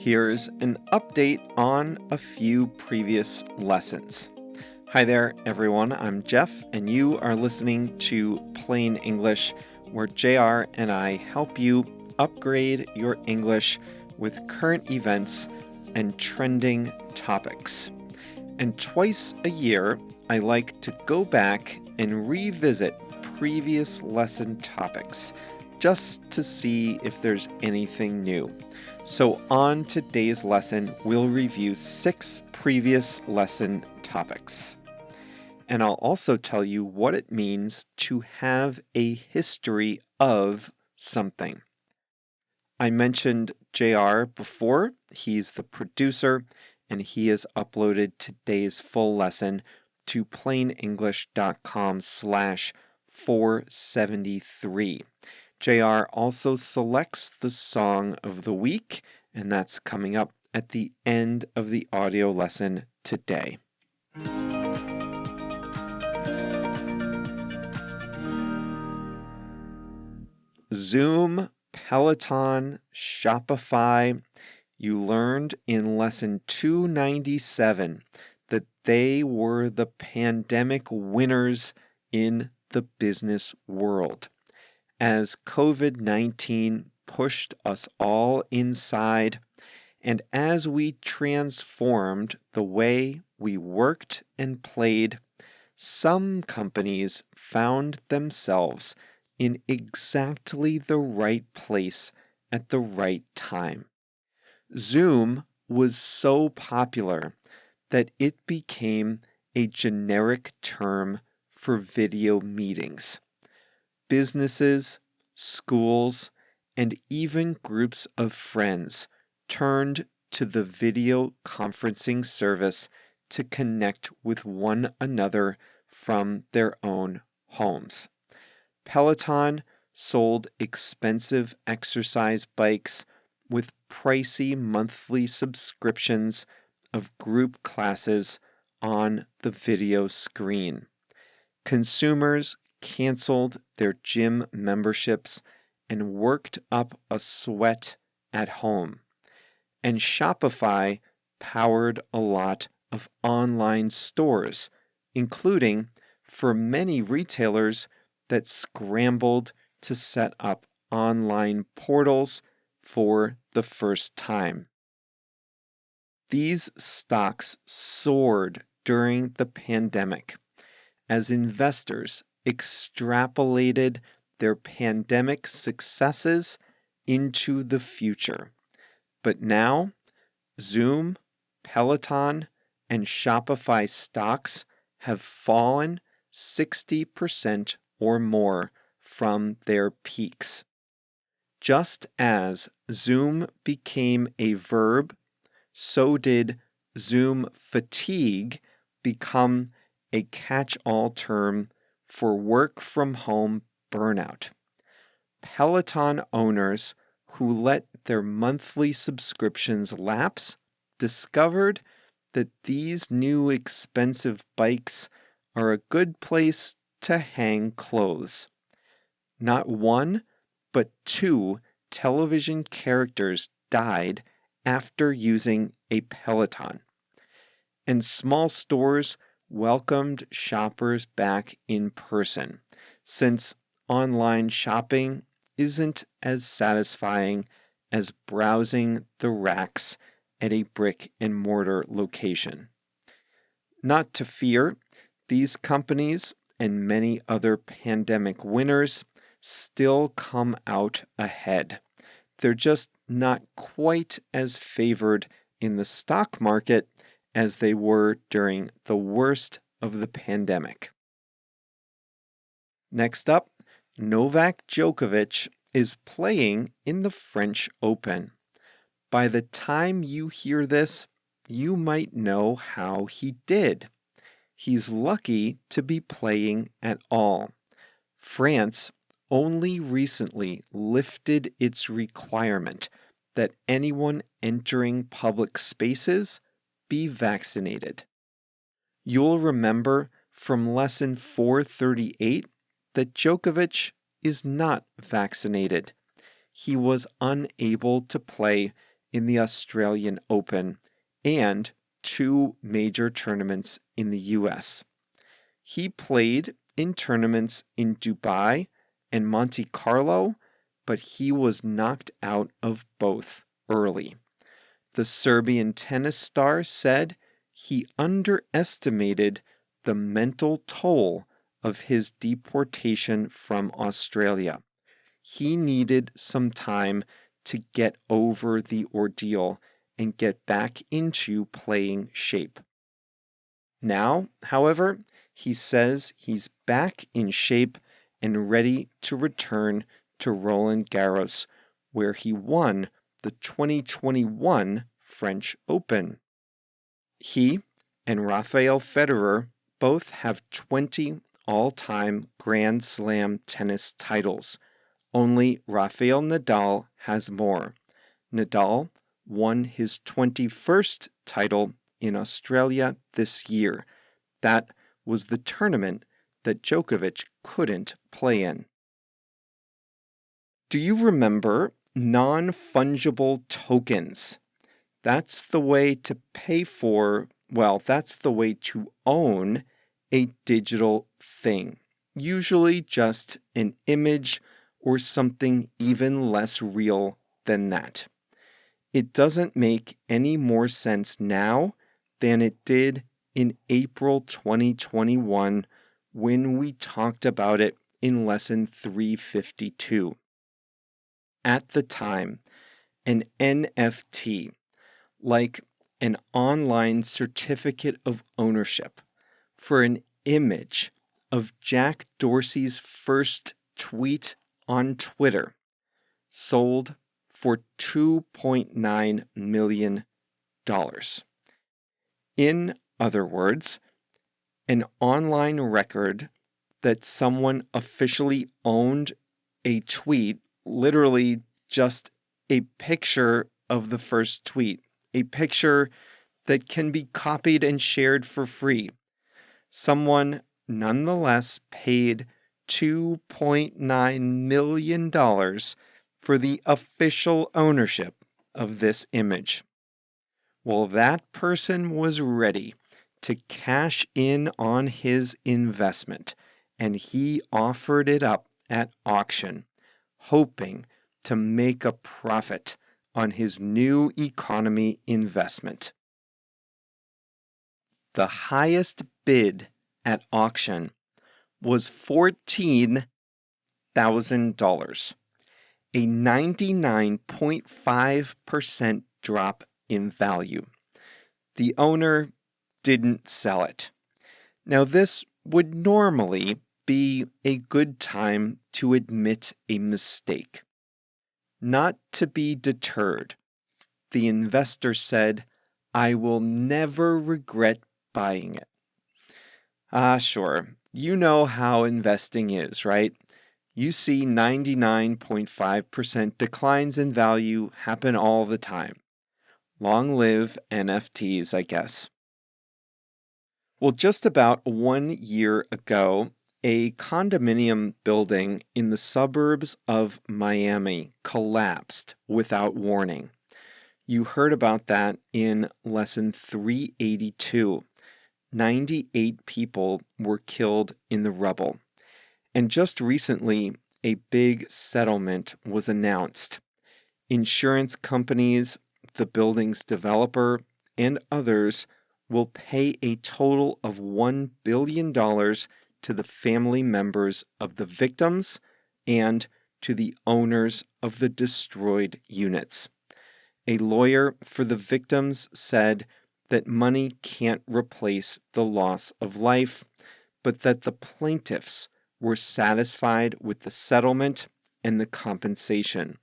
Here's an update on a few previous lessons. Hi there, everyone. I'm Jeff, and you are listening to Plain English, where JR and I help you upgrade your English with current events and trending topics. And twice a year, I like to go back and revisit previous lesson topics just to see if there's anything new. So on today's lesson, we'll review 6 previous lesson topics. And I'll also tell you what it means to have a history of something. I mentioned JR before. He's the producer, and he has uploaded today's full lesson to plainenglish.com/473. JR also selects the song of the week, and that's coming up at the end of the audio lesson today. Zoom, Peloton, Shopify. You learned in lesson 297 that they were the pandemic winners in the business world. As COVID-19 pushed us all inside, and as we transformed the way we worked and played, some companies found themselves in exactly the right place at the right time. Zoom was so popular that it became a generic term for video meetings. Businesses, schools, and even groups of friends turned to the video conferencing service to connect with one another from their own homes. Peloton sold expensive exercise bikes with pricey monthly subscriptions of group classes on the video screen. Consumers canceled their gym memberships and worked up a sweat at home. And Shopify powered a lot of online stores, including for many retailers that scrambled to set up online portals for the first time. These stocks soared during the pandemic as investors extrapolated their pandemic successes into the future. But now, Zoom, Peloton, and Shopify stocks have fallen 60% or more from their peaks. Just as Zoom became a verb, so did Zoom fatigue become a catch-all term for work from home burnout. Peloton owners who let their monthly subscriptions lapse discovered that these new expensive bikes are a good place to hang clothes. Not one, but 2 television characters died after using a Peloton. And small stores welcomed shoppers back in person, since online shopping isn't as satisfying as browsing the racks at a brick-and-mortar location. Not to fear, these companies and many other pandemic winners still come out ahead. They're just not quite as favored in the stock market as they were during the worst of the pandemic. Next up, Novak Djokovic is playing in the French Open. By the time you hear this, you might know how he did. He's lucky to be playing at all. France only recently lifted its requirement that anyone entering public spaces be vaccinated. You'll remember from lesson 438 that Djokovic is not vaccinated. He was unable to play in the Australian Open and 2 major tournaments in the US. He played in tournaments in Dubai and Monte Carlo, but he was knocked out of both early. The Serbian tennis star said he underestimated the mental toll of his deportation from Australia. He needed some time to get over the ordeal and get back into playing shape. Now, however, he says he's back in shape and ready to return to Roland Garros, where he won the 2021 French Open. He and Rafael Federer both have 20 all-time Grand Slam tennis titles. Only Rafael Nadal has more. Nadal won his 21st title in Australia this year. That was the tournament that Djokovic couldn't play in. Do you remember non-fungible tokens? That's the way to pay for, that's the way to own a digital thing. Usually just an image or something even less real than that. It doesn't make any more sense now than it did in April 2021 when we talked about it in lesson 352. At the time, an NFT, like an online certificate of ownership for an image of Jack Dorsey's first tweet on Twitter, sold for $2.9 million. In other words, an online record that someone officially owned a tweet, literally just a picture of the first tweet, a picture that can be copied and shared for free. Someone nonetheless paid $2.9 million for the official ownership of this image. Well, that person was ready to cash in on his investment, and he offered it up at auction, hoping to make a profit on his new economy investment. The highest bid at auction was $14,000, a 99.5% drop in value. The owner didn't sell it. Now, this would normally be a good time to admit a mistake. Not to be deterred, the investor said, "I will never regret buying it." Sure. You know how investing is, right? You see 99.5% declines in value happen all the time. Long live NFTs, I guess. Well, just about 1 year ago, a condominium building in the suburbs of Miami collapsed without warning. You heard about that in lesson 382. 98 people were killed in the rubble. And just recently, a big settlement was announced. Insurance companies, the building's developer, and others will pay a total of $1 billion to the family members of the victims and to the owners of the destroyed units. A lawyer for the victims said that money can't replace the loss of life, but that the plaintiffs were satisfied with the settlement and the compensation.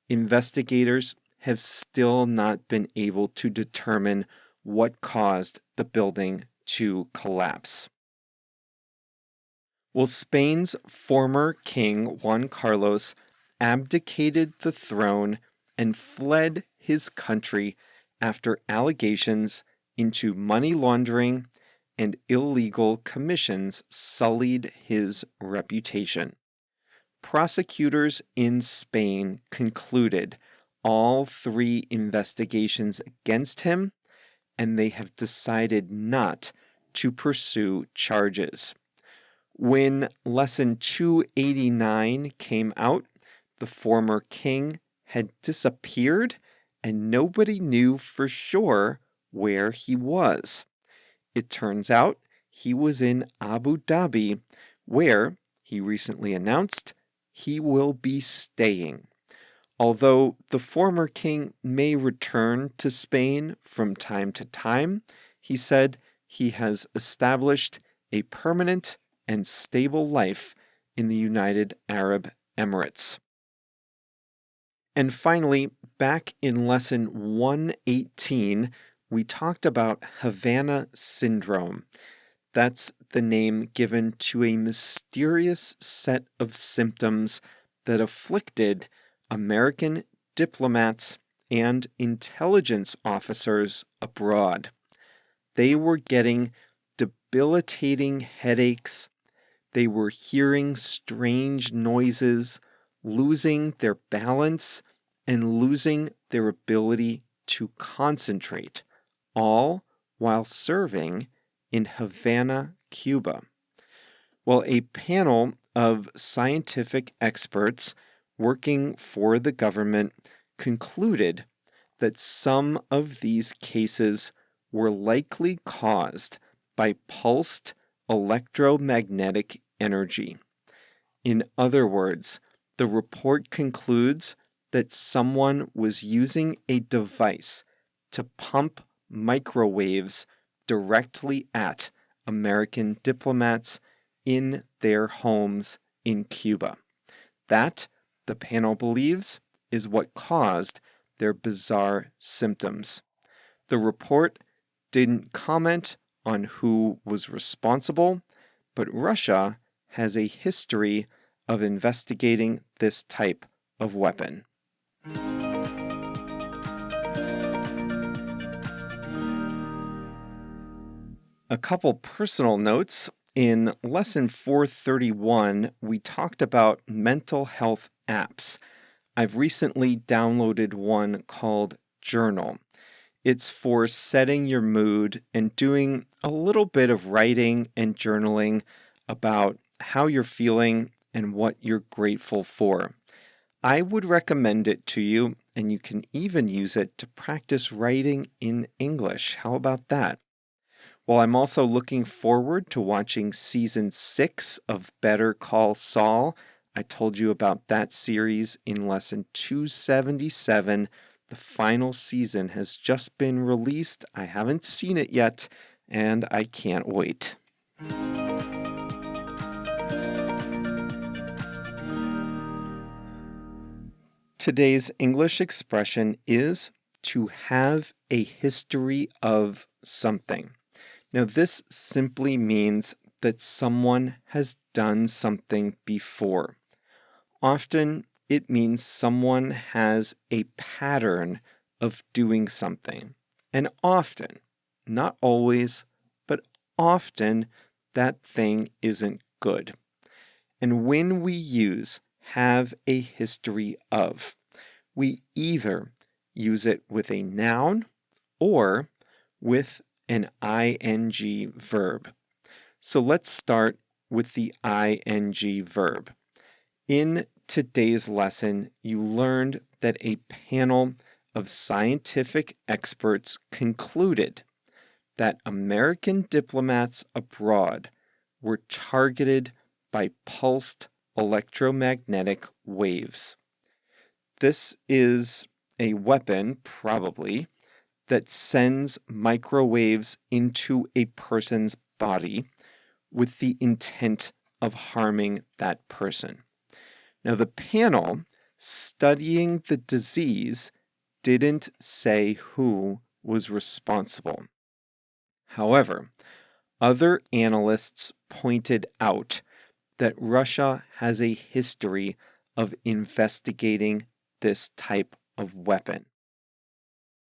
Investigators have still not been able to determine what caused the building to collapse. Well, Spain's former king, Juan Carlos, abdicated the throne and fled his country after allegations into money laundering and illegal commissions sullied his reputation. Prosecutors in Spain concluded all three investigations against him, and they have decided not to pursue charges. When Lesson 289 came out, the former king had disappeared, and nobody knew for sure where he was. It turns out he was in Abu Dhabi, where he recently announced he will be staying. Although the former king may return to Spain from time to time, he said he has established a permanent and stable life in the United Arab Emirates. And finally, back in lesson 118, we talked about Havana Syndrome. That's the name given to a mysterious set of symptoms that afflicted American diplomats and intelligence officers abroad. They were getting debilitating headaches. They were hearing strange noises, losing their balance, and losing their ability to concentrate, all while serving in Havana, Cuba. Well, a panel of scientific experts working for the government concluded that some of these cases were likely caused by pulsed electromagnetic energy. In other words, the report concludes that someone was using a device to pump microwaves directly at American diplomats in their homes in Cuba. That, the panel believes, is what caused their bizarre symptoms. The report didn't comment on who was responsible, but Russia has a history of investigating this type of weapon. A couple personal notes. In lesson 431, we talked about mental health apps. I've recently downloaded one called Journal. It's for setting your mood and doing a little bit of writing and journaling about how you're feeling and what you're grateful for. I would recommend it to you, and you can even use it to practice writing in English. How about that? Well, I'm also looking forward to watching season 6 of Better Call Saul. I told you about that series in lesson 277. The final season has just been released. I haven't seen it yet, and I can't wait. Today's English expression is to have a history of something. Now, this simply means that someone has done something before. Often, it means someone has a pattern of doing something. And often, not always, but often, that thing isn't good. And when we use have a history of, we either use it with a noun or with an ing verb. So let's start with the ing verb. In today's lesson, you learned that a panel of scientific experts concluded that American diplomats abroad were targeted by pulsed electromagnetic waves. This is a weapon, probably, that sends microwaves into a person's body with the intent of harming that person. Now, the panel studying the disease didn't say who was responsible. However, other analysts pointed out that Russia has a history of investigating this type of weapon.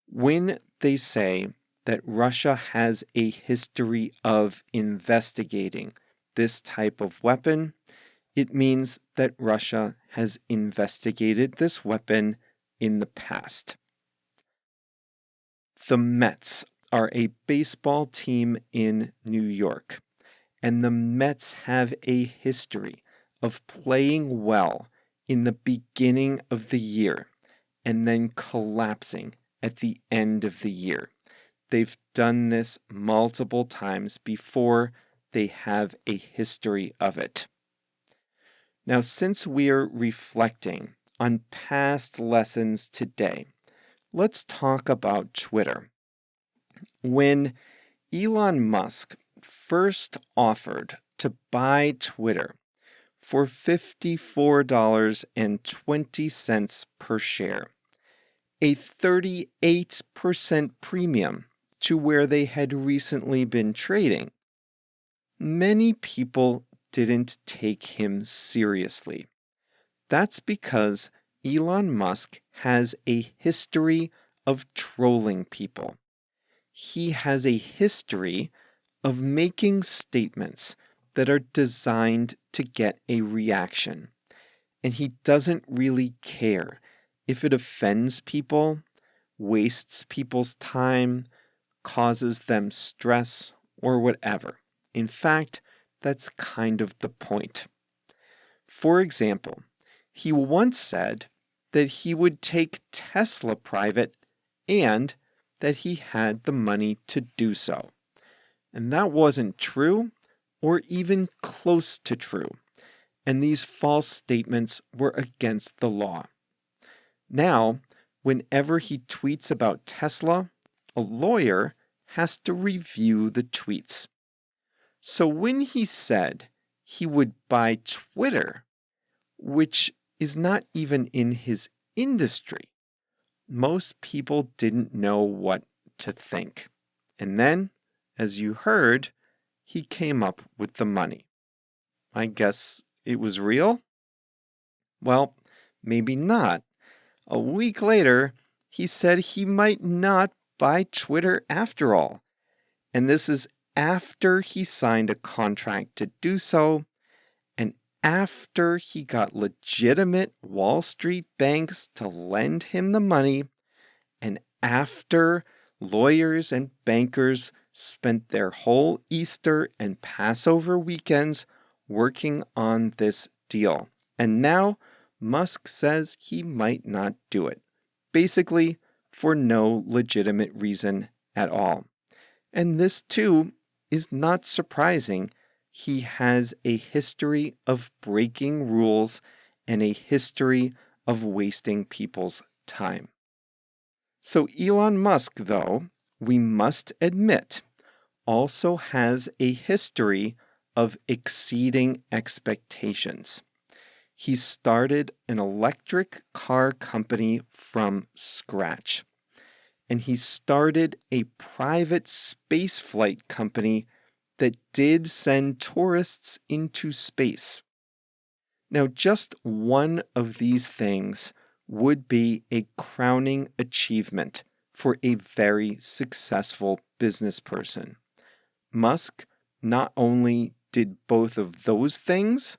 When they say that Russia has a history of investigating this type of weapon, it means that Russia has investigated this weapon in the past. The Mets are a baseball team in New York, and the Mets have a history of playing well in the beginning of the year and then collapsing at the end of the year. They've done this multiple times before. They have a history of it. Now, since we're reflecting on past lessons today, let's talk about Twitter. When Elon Musk first offered to buy Twitter for $54.20 per share, a 38% premium to where they had recently been trading, many people didn't take him seriously. That's because Elon Musk has a history of trolling people. He has a history of making statements that are designed to get a reaction. And he doesn't really care if it offends people, wastes people's time, causes them stress, or whatever. In fact, that's kind of the point. For example, he once said that he would take Tesla private and that he had the money to do so. And that wasn't true or even close to true. And these false statements were against the law. Now, whenever he tweets about Tesla, a lawyer has to review the tweets. So when he said he would buy Twitter, which is not even in his industry, most people didn't know what to think. And then, as you heard, he came up with the money. I guess it was real? Well, maybe not. A week later, he said he might not buy Twitter after all. And this is after he signed a contract to do so, and after he got legitimate Wall Street banks to lend him the money, and after lawyers and bankers spent their whole Easter and Passover weekends working on this deal. And now Musk says he might not do it, basically for no legitimate reason at all. And this, too, is not surprising. He has a history of breaking rules and a history of wasting people's time. So Elon Musk, though, we must admit, also has a history of exceeding expectations. He started an electric car company from scratch. And he started a private spaceflight company that did send tourists into space. Now, just one of these things would be a crowning achievement for a very successful business person. Musk not only did both of those things,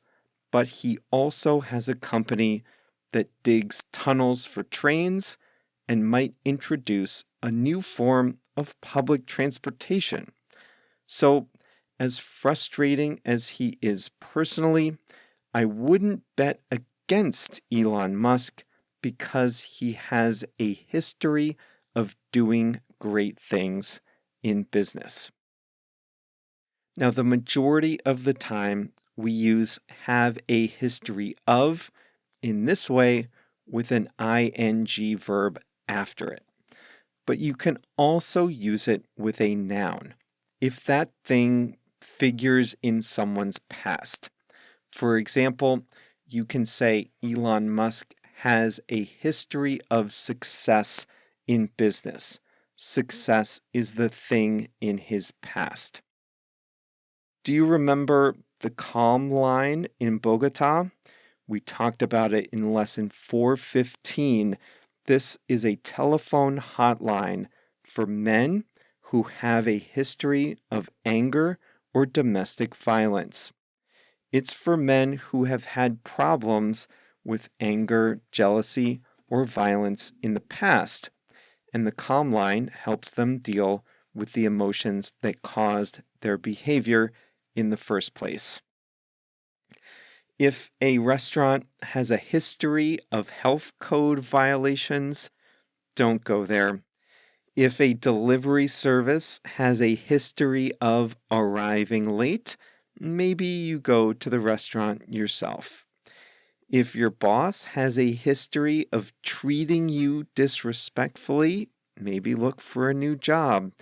but he also has a company that digs tunnels for trains and might introduce a new form of public transportation. So, as frustrating as he is personally, I wouldn't bet against Elon Musk because he has a history of doing great things in business. Now, the majority of the time, we use have a history of in this way with an ing verb after it. But you can also use it with a noun if that thing figures in someone's past. For example, you can say Elon Musk has a history of success in business. Success is the thing in his past. Do you remember the calm line in Bogota? We talked about it in lesson 415. This is a telephone hotline for men who have a history of anger or domestic violence. It's for men who have had problems with anger, jealousy, or violence in the past, and the calm line helps them deal with the emotions that caused their behavior in the first place. If a restaurant has a history of health code violations, don't go there. If a delivery service has a history of arriving late, maybe you go to the restaurant yourself. If your boss has a history of treating you disrespectfully, maybe look for a new job.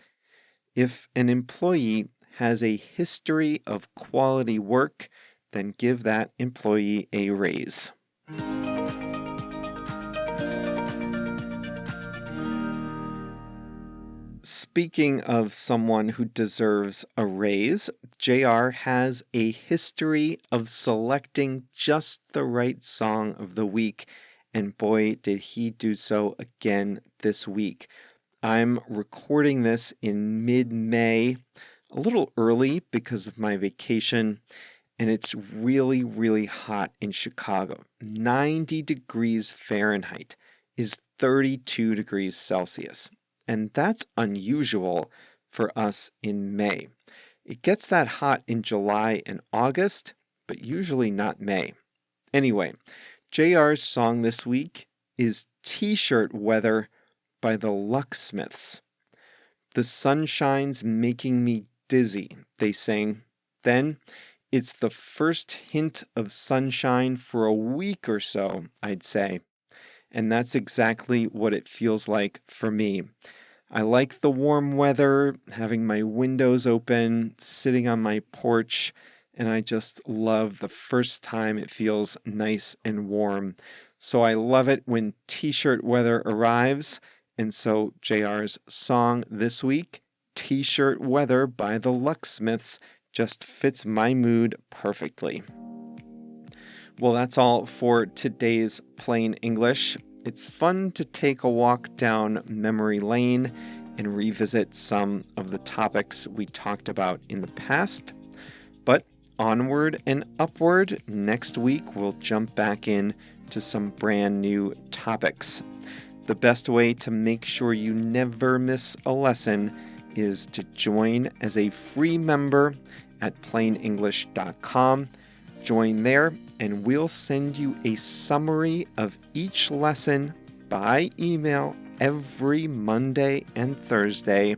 If an employee has a history of quality work, then give that employee a raise. Speaking of someone who deserves a raise, JR has a history of selecting just the right song of the week, and boy, did he do so again this week. I'm recording this in mid-May, a little early because of my vacation, and it's really, really hot in Chicago. 90 degrees Fahrenheit is 32 degrees Celsius. And that's unusual for us in May. It gets that hot in July and August, but usually not May. Anyway, JR's song this week is T-Shirt Weather by the Locksmiths. The sunshine's making me dizzy, they sing. Then, it's the first hint of sunshine for a week or so, I'd say. And that's exactly what it feels like for me. I like the warm weather, having my windows open, sitting on my porch, and I just love the first time it feels nice and warm. So I love it when T-shirt weather arrives, and so JR's song this week, T-Shirt Weather by the Locksmiths, just fits my mood perfectly. Well, that's all for today's Plain English. It's fun to take a walk down memory lane and revisit some of the topics we talked about in the past. But onward and upward, next week we'll jump back in to some brand new topics. The best way to make sure you never miss a lesson is to join as a free member at plainenglish.com. Join there, and we'll send you a summary of each lesson by email every Monday and Thursday.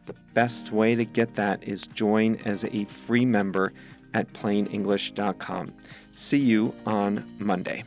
The best way to get that is join as a free member at plainenglish.com. See you on Monday.